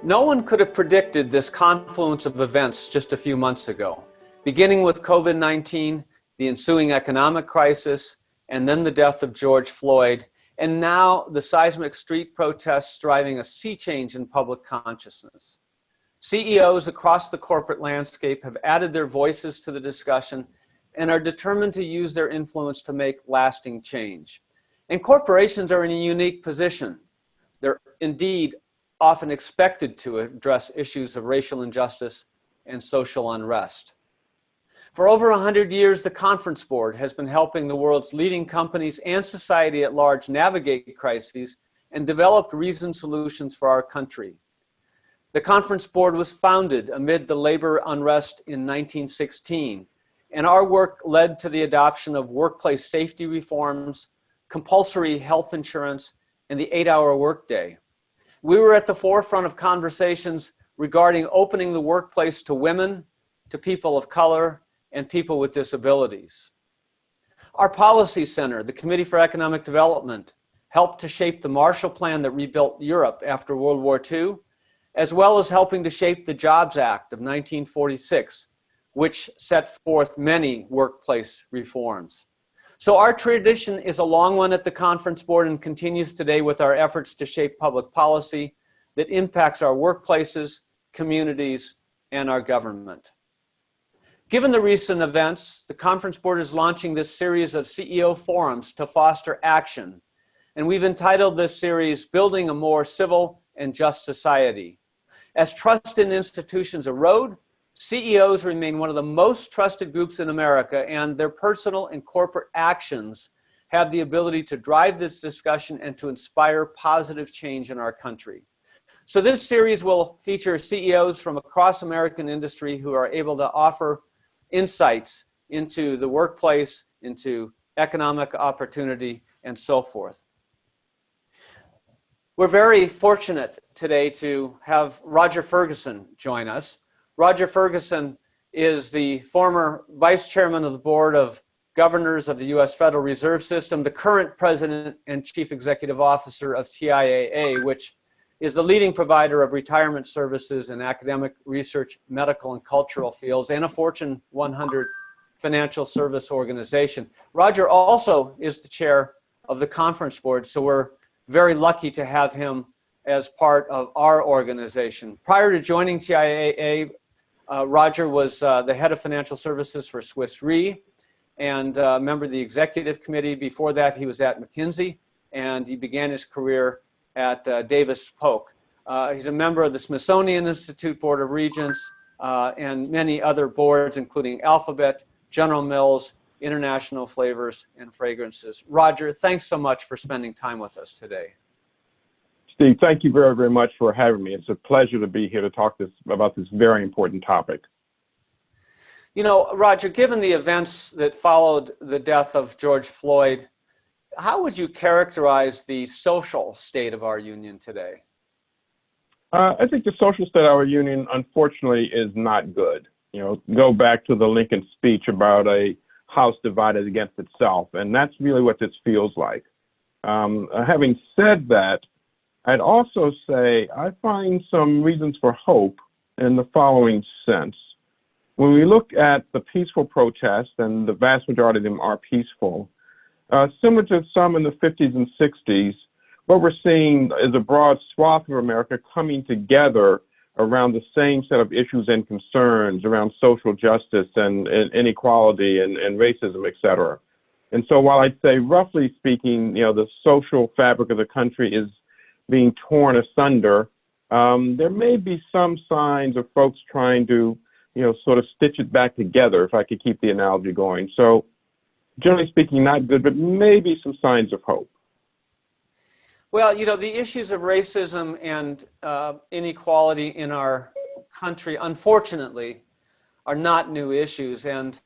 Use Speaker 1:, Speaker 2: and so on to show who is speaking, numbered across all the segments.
Speaker 1: No one could have predicted this confluence of events just a few months ago, beginning with COVID-19, the ensuing economic crisis, and then the death of George Floyd, and now the seismic street protests driving a sea change in public consciousness. CEOs across the corporate landscape have added their voices to the discussion and are determined to use their influence to make lasting change. And corporations are in a unique position. They're indeed often expected to address issues of racial injustice and social unrest. For over 100 years, the Conference Board has been helping the world's leading companies and society at large navigate crises and develop reasoned solutions for our country. The Conference Board was founded amid the labor unrest in 1916, and our work led to the adoption of workplace safety reforms, compulsory health insurance, and the 8-hour workday. We were at the forefront of conversations regarding opening the workplace to women, to people of color, and people with disabilities. Our policy center, the Committee for Economic Development, helped to shape the Marshall Plan that rebuilt Europe after World War II, as well as helping to shape the Jobs Act of 1946, which set forth many workplace reforms. So our tradition is a long one at the Conference Board and continues today with our efforts to shape public policy that impacts our workplaces, communities, and our government. Given the recent events, the Conference Board is launching this series of CEO forums to foster action. And we've entitled this series, Building a More Civil and Just Society. As trust in institutions erode, CEOs remain one of the most trusted groups in America, and their personal and corporate actions have the ability to drive this discussion and to inspire positive change in our country. So this series will feature CEOs from across American industry who are able to offer insights into the workplace, into economic opportunity, and so forth. We're very fortunate today to have Roger Ferguson join us. Roger Ferguson is the former vice chairman of the board of governors of the U.S. Federal Reserve System, the current president and chief executive officer of TIAA, which is the leading provider of retirement services in academic research, medical and cultural fields, and a Fortune 100 financial service organization. Roger also is the chair of the Conference Board, so we're very lucky to have him as part of our organization. Prior to joining TIAA, Roger was the head of financial services for Swiss Re and a member of the executive committee. Before that, he was at McKinsey, and he began his career at Davis Polk. He's a member of the Smithsonian Institute Board of Regents and many other boards, including Alphabet, General Mills, International Flavors and Fragrances. Roger, thanks so much for spending time with us today.
Speaker 2: Steve, thank you very, very much for having me. It's a pleasure to be here to talk about this very important topic.
Speaker 1: You know, Roger, given the events that followed the death of George Floyd, how would you characterize the social state of our union today?
Speaker 2: I think the social state of our union, unfortunately, is not good. You know, go back to the Lincoln speech about a house divided against itself, and that's really what this feels like. Having said that, I'd also say I find some reasons for hope in the following sense. When we look at the peaceful protests, and the vast majority of them are peaceful, similar to some in the 50s and 60s, what we're seeing is a broad swath of America coming together around the same set of issues and concerns around social justice and inequality and racism, et cetera. And so while I'd say, roughly speaking, you know, the social fabric of the country is being torn asunder, there may be some signs of folks trying to, you know, sort of stitch it back together, if I could keep the analogy going. So generally speaking, not good, but maybe some signs of hope.
Speaker 1: Well, you know, the issues of racism and inequality in our country, unfortunately, are not new issues. And,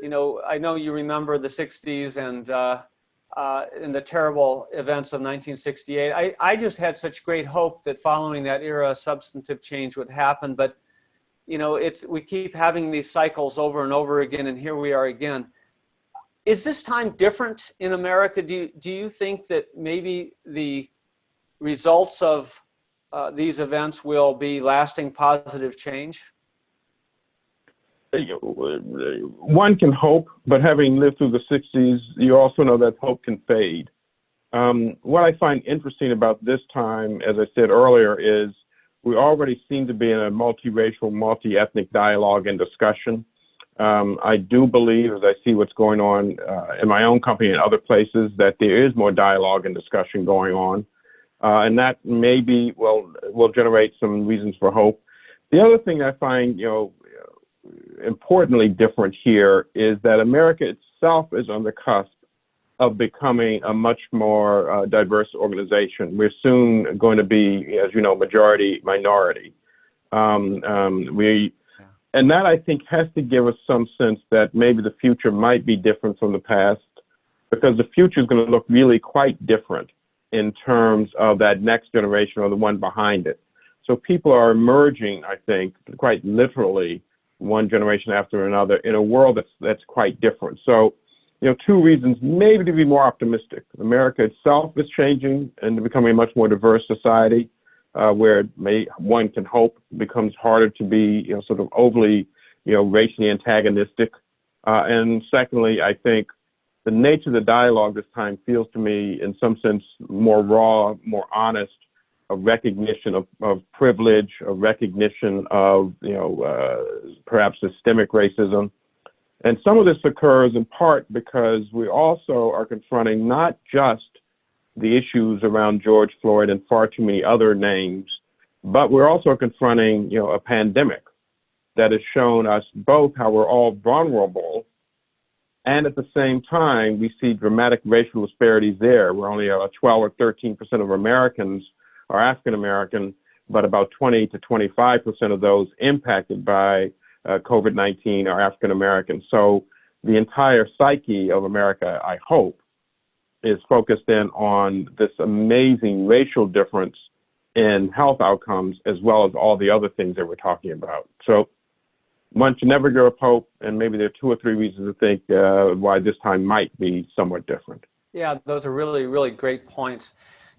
Speaker 1: you know you remember the 60s and in the terrible events of 1968. I just had such great hope that following that era, substantive change would happen. But, you know, we keep having these cycles over and over again, and here we are again. Is this time different in America? Do you think that maybe the results of these events will be lasting positive change?
Speaker 2: One can hope, but having lived through the 60s, you also know that hope can fade. What I find interesting about this time, as I said earlier, is we already seem to be in a multiracial, multi-ethnic dialogue and discussion. I do believe, as I see what's going on in my own company and other places, that there is more dialogue and discussion going on. And that maybe will generate some reasons for hope. The other thing I find, importantly different here is that America itself is on the cusp of becoming a much more diverse organization. We're soon going to be, as you know, majority minority. And that, I think, has to give us some sense that maybe the future might be different from the past, because the future is going to look really quite different in terms of that next generation or the one behind it. So people are emerging, I think, quite literally, one generation after another, in a world that's quite different. So, two reasons maybe to be more optimistic. America itself is changing and becoming a much more diverse society, where one can hope becomes harder to be, sort of overly, racially antagonistic. And secondly, I think the nature of the dialogue this time feels to me, in some sense, more raw, more honest, a recognition of privilege, a recognition of, perhaps systemic racism. And some of this occurs in part because we also are confronting not just the issues around George Floyd and far too many other names, but we're also confronting, a pandemic that has shown us both how we're all vulnerable, and at the same time, we see dramatic racial disparities there. We're only 12 or 13% of Americans are African American, but about 20 to 25% of those impacted by COVID-19 are African American. So the entire psyche of America, I hope, is focused in on this amazing racial difference in health outcomes, as well as all the other things that we're talking about. So one should never give up hope, and maybe there are 2 or 3 reasons to think why this time might be somewhat different.
Speaker 1: Yeah, those are really, really great points.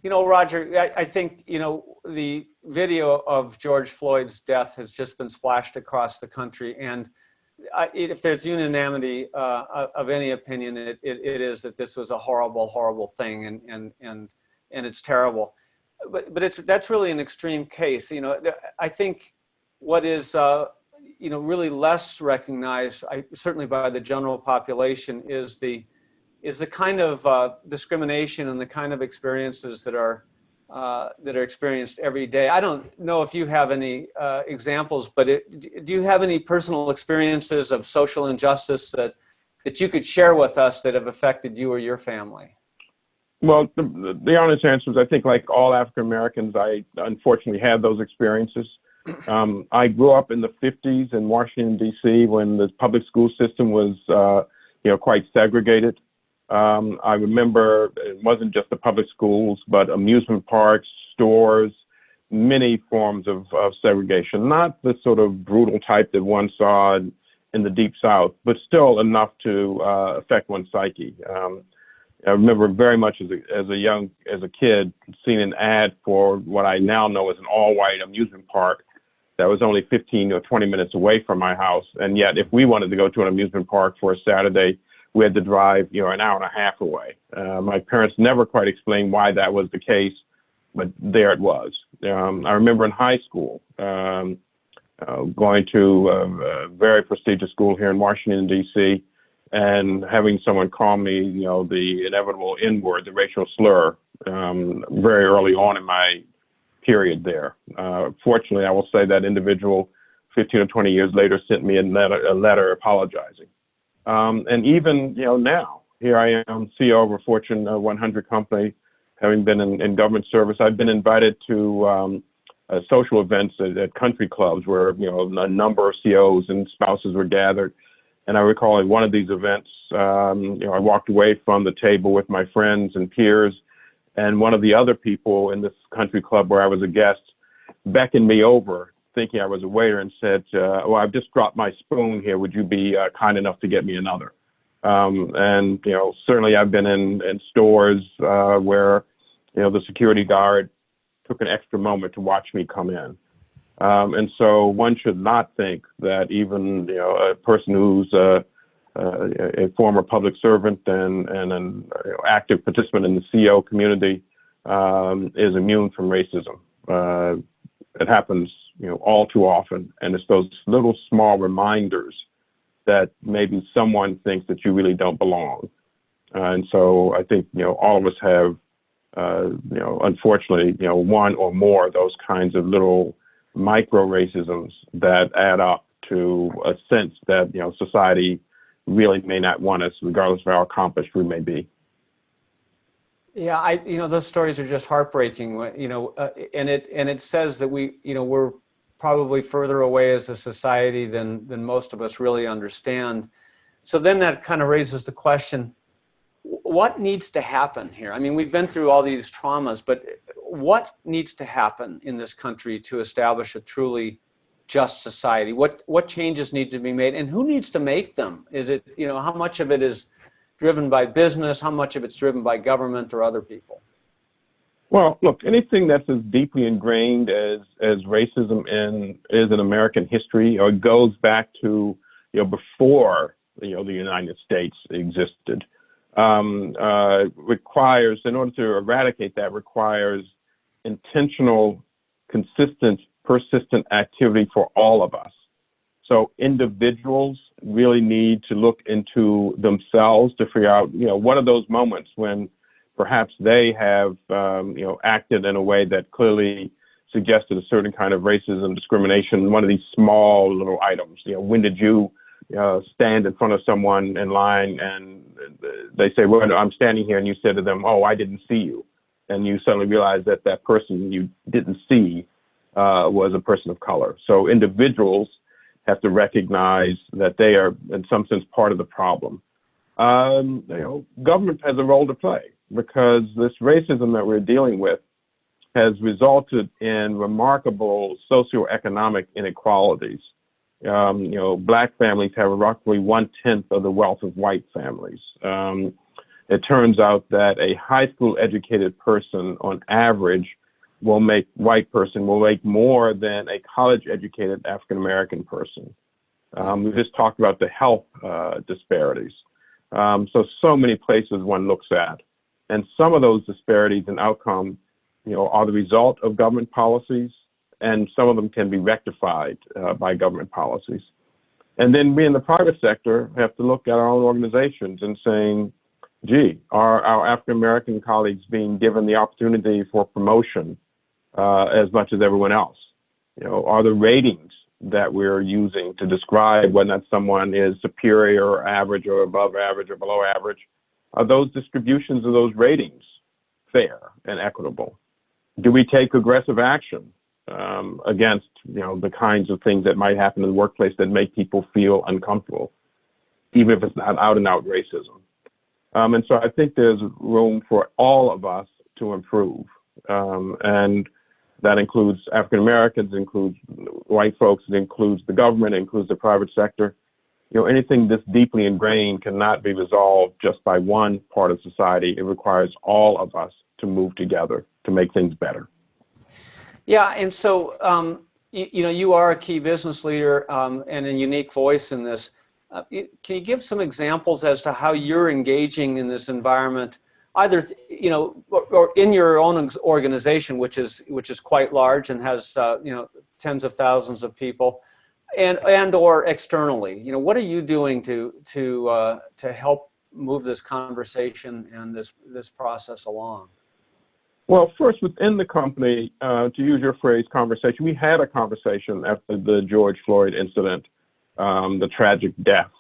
Speaker 1: Roger, I think, the video of George Floyd's death has just been splashed across the country. And if there's unanimity of any opinion, it is that this was a horrible, horrible thing, and it's terrible. But that's really an extreme case. I think what is really less recognized, certainly by the general population, is the kind of discrimination and the kind of experiences that are experienced every day. I don't know if you have any examples, but do you have any personal experiences of social injustice that you could share with us that have affected you or your family?
Speaker 2: Well, the honest answer is, I think, like all African Americans, I unfortunately had those experiences. I grew up in the 50s in Washington, D.C., when the public school system was, quite segregated. I remember it wasn't just the public schools, but amusement parks, stores, many forms of segregation, not the sort of brutal type that one saw in the Deep South, but still enough to affect one's psyche. I remember very much as a kid, seeing an ad for what I now know is an all-white amusement park that was only 15 or 20 minutes away from my house. And yet, if we wanted to go to an amusement park for a Saturday, we had to drive, an hour and a half away. My parents never quite explained why that was the case, but there it was. I remember in high school, going to a very prestigious school here in Washington, D.C., and having someone call me, the inevitable N-word, the racial slur, very early on in my period there. Fortunately, I will say that individual 15 or 20 years later sent me a letter apologizing. And even, now, here I am, CEO of a Fortune 100 company, having been in government service. I've been invited to social events at country clubs where, a number of CEOs and spouses were gathered. And I recall at one of these events, I walked away from the table with my friends and peers, and one of the other people in this country club where I was a guest beckoned me over, thinking I was a waiter, and said, well, I've just dropped my spoon here. Would you be kind enough to get me another? And, certainly I've been in stores where, the security guard took an extra moment to watch me come in. And so one should not think that even a person who's a former public servant and an active participant in the CO community is immune from racism. It happens all too often, and it's those little small reminders that maybe someone thinks that you really don't belong. And so I think all of us have unfortunately one or more of those kinds of little micro racisms that add up to a sense that society really may not want us, regardless of how accomplished we may be.
Speaker 1: Yeah, those stories are just heartbreaking. And it says that we're probably further away as a society than most of us really understand. So then that kind of raises the question: what needs to happen here? I mean, we've been through all these traumas, but what needs to happen in this country to establish a truly just society? What changes need to be made, and who needs to make them? Is it, how much of it is driven by business? How much of it's driven by government or other people?
Speaker 2: Well, look, anything that's as deeply ingrained as racism is in American history, or goes back to before the United States existed, requires, in order to eradicate that, requires intentional, consistent, persistent activity for all of us. So individuals really need to look into themselves to figure out, what are those moments when perhaps they have, acted in a way that clearly suggested a certain kind of racism, discrimination. One of these small little items, when did you stand in front of someone in line and they say, well, I'm standing here, and you said to them, oh, I didn't see you. And you suddenly realize that that person you didn't see was a person of color. So individuals have to recognize that they are, in some sense, part of the problem. Government has a role to play, because this racism that we're dealing with has resulted in remarkable socioeconomic inequalities. Black families have roughly 1/10 of the wealth of white families. It turns out that a high school educated person on average white person will make more than a college educated African American person. We just talked about the health disparities. So many places one looks at, and some of those disparities in outcome, are the result of government policies, and some of them can be rectified by government policies. And then we in the private sector have to look at our own organizations and saying, gee, are our African American colleagues being given the opportunity for promotion as much as everyone else? Are the ratings that we're using to describe whether or not someone is superior or average or above average or below average, are those distributions of those ratings fair and equitable? Do we take aggressive action against the kinds of things that might happen in the workplace that make people feel uncomfortable, even if it's not out and out racism? And so I think there's room for all of us to improve. And that includes African Americans, includes white folks, it includes the government, it includes the private sector. Anything this deeply ingrained cannot be resolved just by one part of society. It requires all of us to move together to make things better.
Speaker 1: Yeah, and so you are a key business leader and a unique voice in this. Can you give some examples as to how you're engaging in this environment, either or in your own organization, which is quite large and has tens of thousands of people, and or externally? What are you doing to help move this conversation and this process along?
Speaker 2: Well, first, within the company, to use your phrase, conversation, we had a conversation after the George Floyd incident, the tragic death.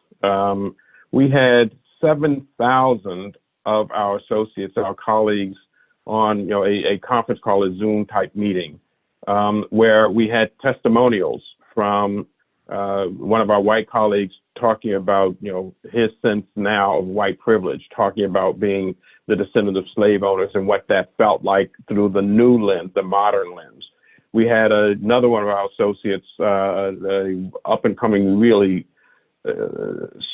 Speaker 2: We had 7,000 of our associates, our colleagues, on a conference call, a Zoom type meeting, where we had testimonials from one of our white colleagues talking about his sense now of white privilege, talking about being the descendant of slave owners and what that felt like through the new lens, the modern lens. We had another one of our associates, up and coming really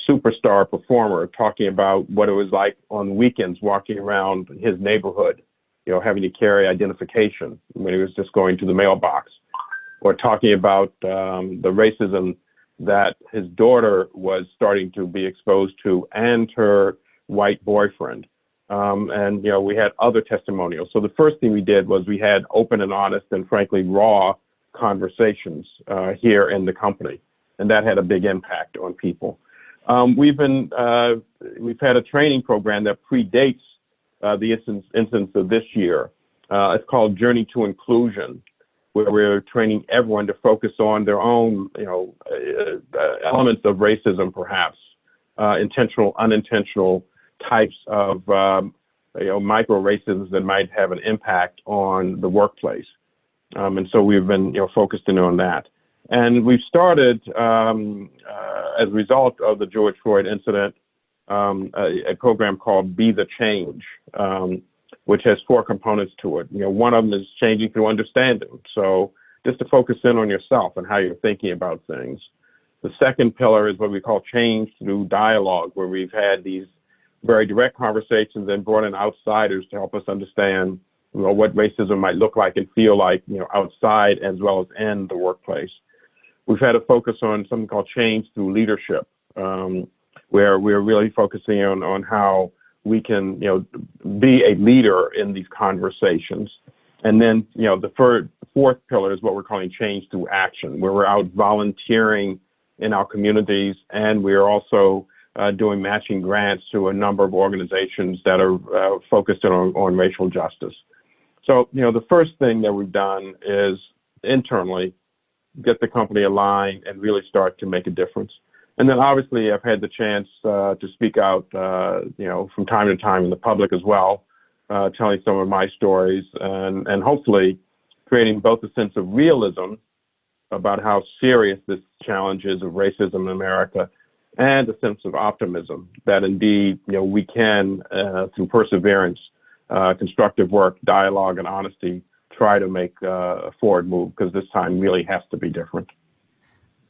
Speaker 2: superstar performer, talking about what it was like on weekends walking around his neighborhood having to carry identification when he was just going to the mailbox, or talking about the racism that his daughter was starting to be exposed to and her white boyfriend. And we had other testimonials. So the first thing we did was we had open and honest and frankly raw conversations here in the company, and that had a big impact on people. We've had a training program that predates the instance of this year. It's called Journey to Inclusion, where we're training everyone to focus on their own, elements of racism, perhaps intentional, unintentional types of, micro racisms that might have an impact on the workplace. And so we've been, focusing on that. And we've started, as a result of the George Floyd incident, a program called BeTheChange, which has 4 components to it. One of them is changing through understanding. So just to focus in on yourself and how you're thinking about things. The second pillar is what we call change through dialogue, where we've had these very direct conversations and brought in outsiders to help us understand what racism might look like and feel like, outside as well as in the workplace. We've had a focus on something called change through leadership, where we're really focusing on how we can, be a leader in these conversations. And then, the fourth pillar is what we're calling change through action, where we're out volunteering in our communities, and we're also doing matching grants to a number of organizations that are focused on racial justice. So, the first thing that we've done is internally get the company aligned and really start to make a difference. And then obviously I've had the chance to speak out, from time to time in the public as well, telling some of my stories and hopefully creating both a sense of realism about how serious this challenge is of racism in America, and a sense of optimism that indeed, we can, through perseverance, constructive work, dialogue, and honesty, try to make a forward move, because this time really has to be different.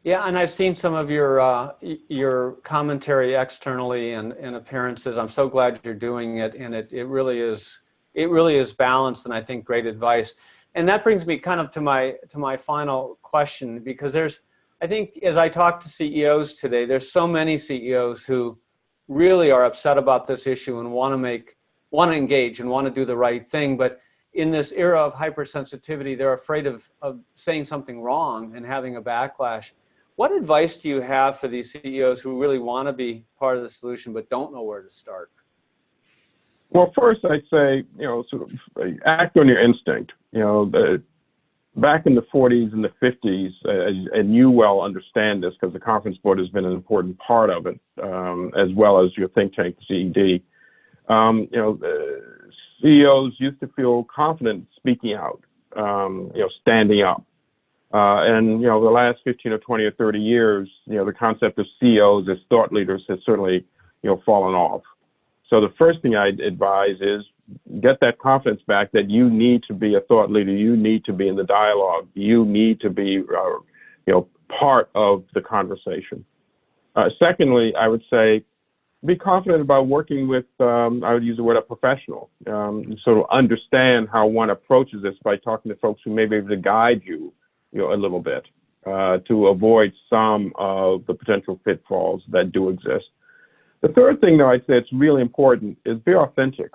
Speaker 1: Yeah, and I've seen some of your commentary externally and appearances. I'm so glad you're doing it, and it really is balanced, and I think great advice. And that brings me kind of to my final question, because I think as I talk to CEOs today, there's so many CEOs who really are upset about this issue and want to engage and want to do the right thing, but in this era of hypersensitivity, they're afraid of saying something wrong and having a backlash. What advice do you have for these CEOs who really want to be part of the solution but don't know where to start?
Speaker 2: Well, first I'd say, sort of act on your instinct. Back in the 40s and the 50s, and you well understand this because the Conference Board has been an important part of it, as well as your think tank, CED. CEOs used to feel confident speaking out, standing up. And the last 15 or 20 or 30 years, the concept of CEOs as thought leaders has certainly, fallen off. So the first thing I'd advise is get that confidence back that you need to be a thought leader. You need to be in the dialogue. You need to be, part of the conversation. Secondly, I would say be confident about working with, I would use the word a professional, sort of understand how one approaches this by talking to folks who may be able to guide you, a little bit, to avoid some of the potential pitfalls that do exist. The third thing, though, I'd say it's really important is be authentic.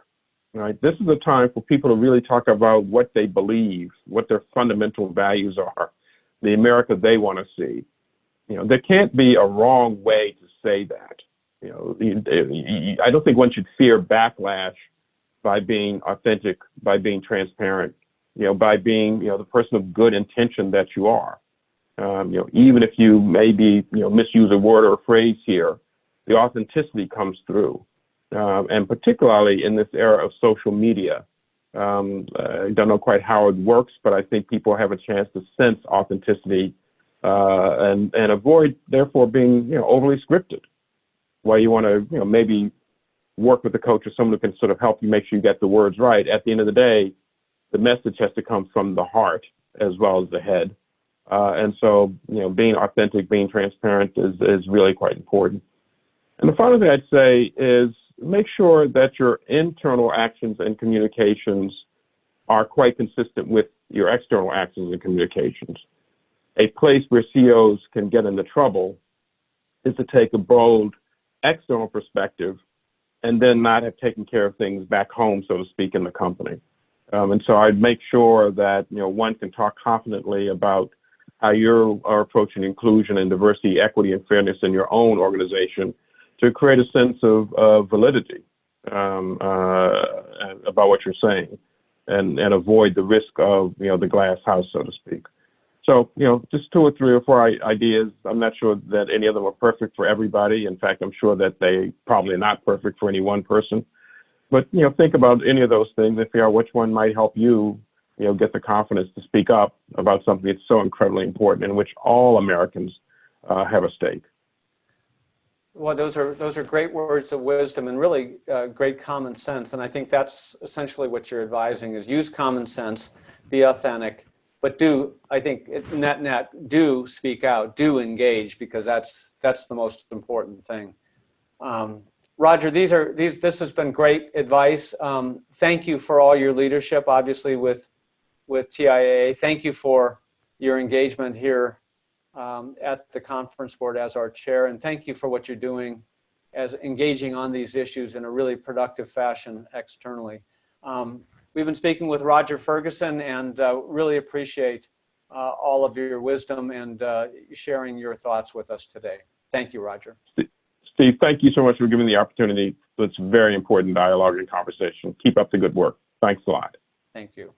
Speaker 2: Right? This is a time for people to really talk about what they believe, what their fundamental values are, the America they want to see. There can't be a wrong way to say that. I don't think one should fear backlash by being authentic, by being transparent, by being, the person of good intention that you are. Even if you maybe, misuse a word or a phrase here, the authenticity comes through. And particularly in this era of social media, I don't know quite how it works, but I think people have a chance to sense authenticity and avoid, therefore, being overly scripted. While you want to maybe work with a coach or someone who can sort of help you make sure you get the words right, at the end of the day, the message has to come from the heart as well as the head. And so, being authentic, being transparent is really quite important. And the final thing I'd say is make sure that your internal actions and communications are quite consistent with your external actions and communications. A place where CEOs can get into trouble is to take a bold external perspective and then not have taken care of things back home, so to speak, in the company. And so I'd make sure that, one can talk confidently about how you are approaching inclusion and diversity, equity, and fairness in your own organization to create a sense of validity about what you're saying and avoid the risk of, the glass house, so to speak. So, just 2 or 3 or 4 ideas. I'm not sure that any of them are perfect for everybody. In fact, I'm sure that they probably are not perfect for any one person. But, think about any of those things and figure out which one might help you, get the confidence to speak up about something that's so incredibly important in which all Americans have a stake.
Speaker 1: Well, those are great words of wisdom and really great common sense. And I think that's essentially what you're advising is use common sense, be authentic, but I think do speak out, do engage, because that's the most important thing. Roger, this has been great advice. Thank you for all your leadership, obviously with TIAA. Thank you for your engagement here at the conference board as our chair, and thank you for what you're doing as engaging on these issues in a really productive fashion externally. We've been speaking with Roger Ferguson and really appreciate all of your wisdom and sharing your thoughts with us today. Thank you, Roger.
Speaker 2: Steve, thank you so much for giving me the opportunity. It's very important dialogue and conversation. Keep up the good work. Thanks a lot.
Speaker 1: Thank you.